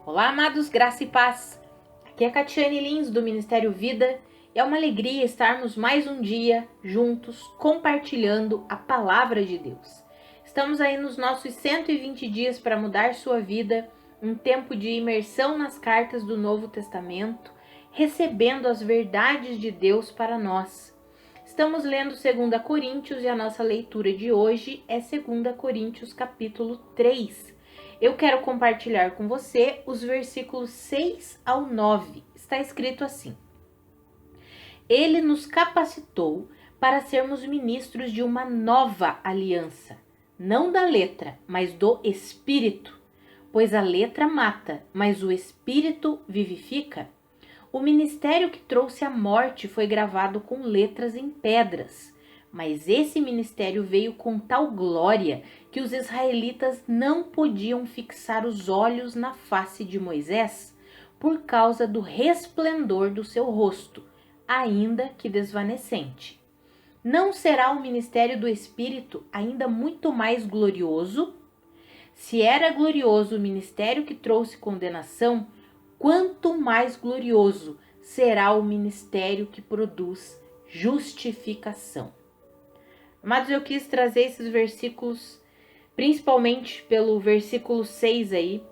Olá, amados, graça e paz. Aqui é Catiane Lins, do Ministério Vida. É uma alegria estarmos mais um dia juntos, compartilhando a palavra de Deus. Estamos aí nos nossos 120 dias para mudar sua vida, um tempo de imersão nas cartas do Novo Testamento, recebendo as verdades de Deus para nós. Estamos lendo 2 Coríntios e a nossa leitura de hoje é 2 Coríntios capítulo 3. Eu quero compartilhar com você os versículos 6 ao 9. Está escrito assim: Ele nos capacitou para sermos ministros de uma nova aliança, não da letra, mas do Espírito. Pois a letra mata, mas o Espírito vivifica. O ministério que trouxe a morte foi gravado com letras em pedras. Mas esse ministério veio com tal glória que os israelitas não podiam fixar os olhos na face de Moisés por causa do resplendor do seu rosto, ainda que desvanecente. Não será o ministério do Espírito ainda muito mais glorioso? Se era glorioso o ministério que trouxe condenação, quanto mais glorioso será o ministério que produz justificação. Amados, eu quis trazer esses versículos, principalmente pelo versículo 6 aí,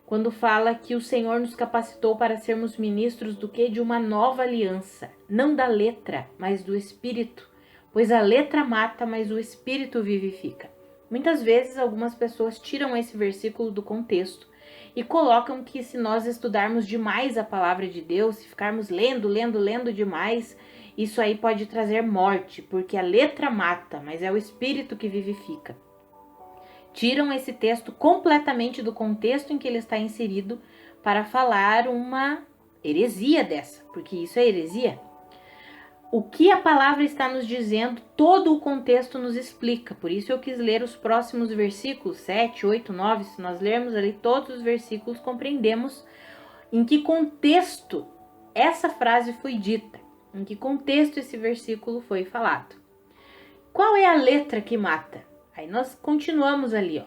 quando fala que o Senhor nos capacitou para sermos ministros do quê? De uma nova aliança, não da letra, mas do Espírito, pois a letra mata, mas o Espírito vivifica. Muitas vezes algumas pessoas tiram esse versículo do contexto e colocam que se nós estudarmos demais a palavra de Deus, se ficarmos lendo demais, isso aí pode trazer morte, porque a letra mata, mas é o Espírito que vivifica. Tiram esse texto completamente do contexto em que ele está inserido para falar uma heresia dessa, porque isso é heresia. O que a palavra está nos dizendo, todo o contexto nos explica. Por isso eu quis ler os próximos versículos, 7, 8, 9. Se nós lermos ali todos os versículos, compreendemos em que contexto essa frase foi dita, em que contexto esse versículo foi falado. Qual é a letra que mata? Aí nós continuamos ali, ó.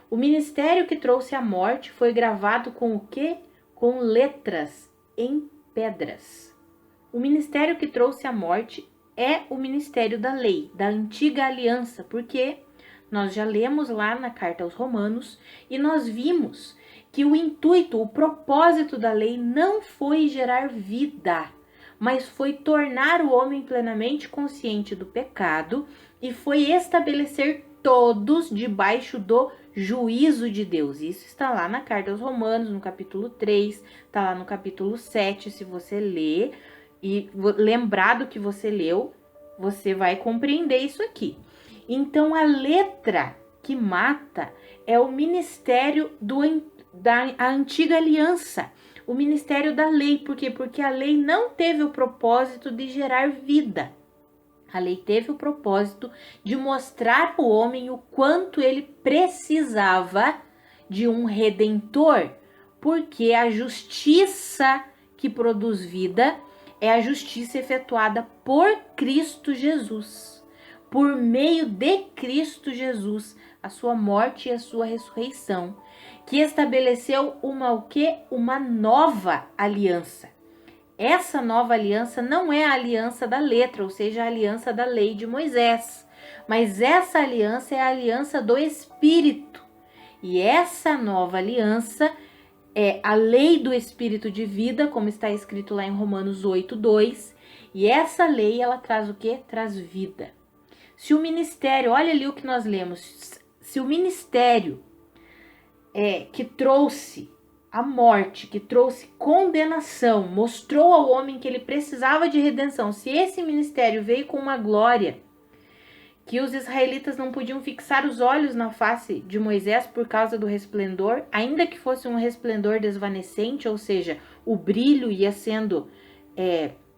O ministério que trouxe a morte foi gravado com o quê? Com letras em pedras. O ministério que trouxe a morte é o ministério da lei, da antiga aliança, porque nós já lemos lá na carta aos Romanos e nós vimos que o intuito, o propósito da lei não foi gerar vida, mas foi tornar o homem plenamente consciente do pecado e foi estabelecer todos debaixo do juízo de Deus. Isso está lá na carta aos Romanos, no capítulo 3, está lá no capítulo 7, se você ler e lembrar do que você leu, você vai compreender isso aqui. Então, a letra que mata é o ministério da antiga aliança, o ministério da lei. Por quê? Porque a lei não teve o propósito de gerar vida. A lei teve o propósito de mostrar ao homem o quanto ele precisava de um redentor, porque a justiça que produz vida é a justiça efetuada por Cristo Jesus, por meio de Cristo Jesus, a sua morte e a sua ressurreição, que estabeleceu uma nova aliança. Essa nova aliança não é a aliança da letra, ou seja, a aliança da lei de Moisés, mas essa aliança é a aliança do Espírito. E essa nova aliança é a lei do Espírito de vida, como está escrito lá em Romanos 8:2, e essa lei, ela traz o quê? Traz vida. Se o ministério, olha ali o que nós lemos, se o ministério que trouxe a morte, que trouxe condenação, mostrou ao homem que ele precisava de redenção, se esse ministério veio com uma glória, que os israelitas não podiam fixar os olhos na face de Moisés por causa do resplendor, ainda que fosse um resplendor desvanecente, ou seja, o brilho ia sendo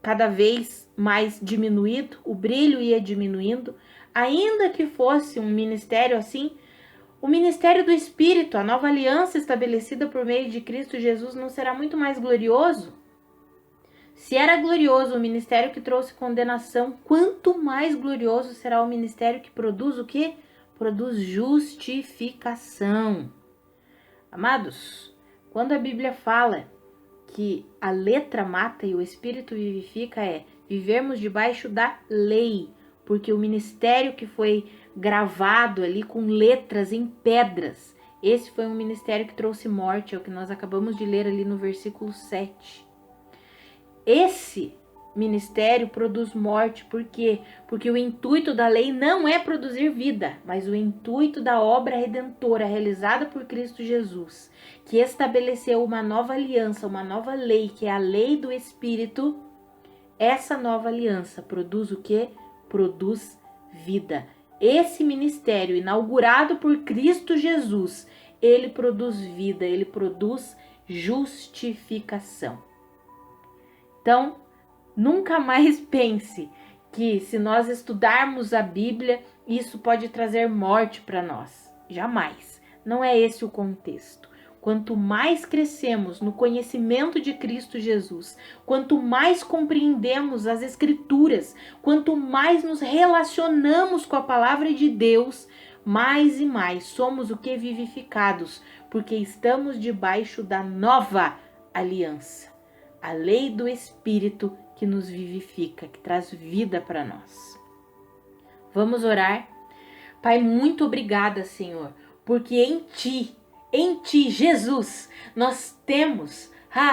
cada vez mais diminuído, o brilho ia diminuindo, ainda que fosse um ministério assim, o ministério do Espírito, a nova aliança estabelecida por meio de Cristo Jesus, não será muito mais glorioso? Se era glorioso o ministério que trouxe condenação, quanto mais glorioso será o ministério que produz o quê? Produz justificação. Amados, Quando a Bíblia fala que a letra mata e o Espírito vivifica, é vivermos debaixo da lei, porque o ministério que foi gravado ali com letras em pedras, esse foi um ministério que trouxe morte, é o que nós acabamos de ler ali no versículo 7. Esse ministério produz morte, por quê? Porque o intuito da lei não é produzir vida, mas o intuito da obra redentora realizada por Cristo Jesus, que estabeleceu uma nova aliança, uma nova lei, que é a lei do Espírito. Essa nova aliança produz o quê? Produz vida. Esse ministério inaugurado por Cristo Jesus, ele produz vida, ele produz justificação. Então, nunca mais pense que se nós estudarmos a Bíblia, isso pode trazer morte para nós. Jamais. Não é esse o contexto. Quanto mais crescemos no conhecimento de Cristo Jesus, quanto mais compreendemos as Escrituras, quanto mais nos relacionamos com a palavra de Deus, mais e mais somos o que? Vivificados, porque estamos debaixo da nova aliança. A lei do Espírito que nos vivifica, que traz vida para nós. Vamos orar? Pai, muito obrigada, Senhor, porque em Ti, Jesus, nós temos,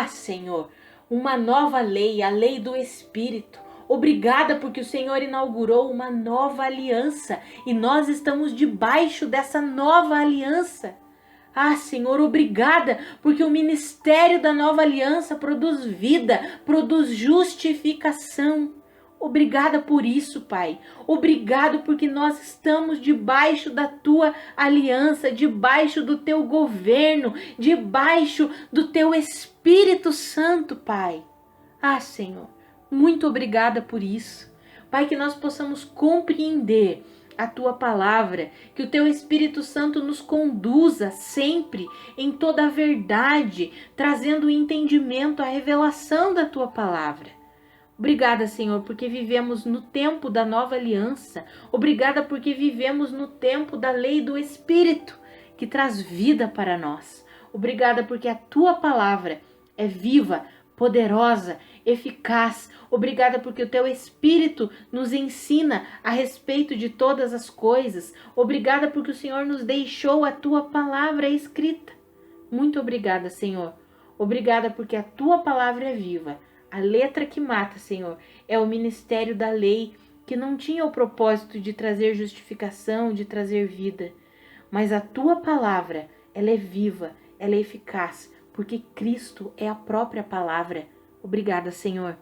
Senhor, uma nova lei, a lei do Espírito. Obrigada porque o Senhor inaugurou uma nova aliança e nós estamos debaixo dessa nova aliança. Senhor, obrigada, porque o ministério da nova aliança produz vida, produz justificação. Obrigada por isso, Pai. Obrigado porque nós estamos debaixo da Tua aliança, debaixo do Teu governo, debaixo do Teu Espírito Santo, Pai. Senhor, muito obrigada por isso. Pai, que nós possamos compreender a Tua palavra, que o Teu Espírito Santo nos conduza sempre em toda a verdade, trazendo o entendimento, a revelação da Tua palavra. Obrigada, Senhor, porque vivemos no tempo da nova aliança. Obrigada porque vivemos no tempo da lei do Espírito, que traz vida para nós. Obrigada porque a Tua palavra é viva, poderosa, eficaz. Obrigada porque o Teu Espírito nos ensina a respeito de todas as coisas. Obrigada porque o Senhor nos deixou a Tua palavra escrita. Muito obrigada, Senhor. Obrigada porque a Tua palavra é viva. A letra que mata, Senhor, é o ministério da lei, que não tinha o propósito de trazer justificação, de trazer vida. Mas a Tua palavra, ela é viva, ela é eficaz, porque Cristo é a própria palavra. Obrigada, Senhor.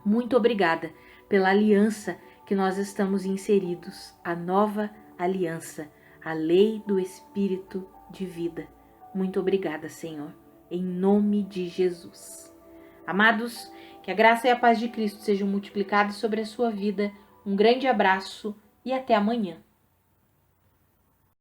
Muito obrigada pela aliança que nós estamos inseridos, a nova aliança, a lei do Espírito de vida. Muito obrigada, Senhor, em nome de Jesus. Amados, que a graça e a paz de Cristo sejam multiplicadas sobre a sua vida. Um grande abraço e até amanhã.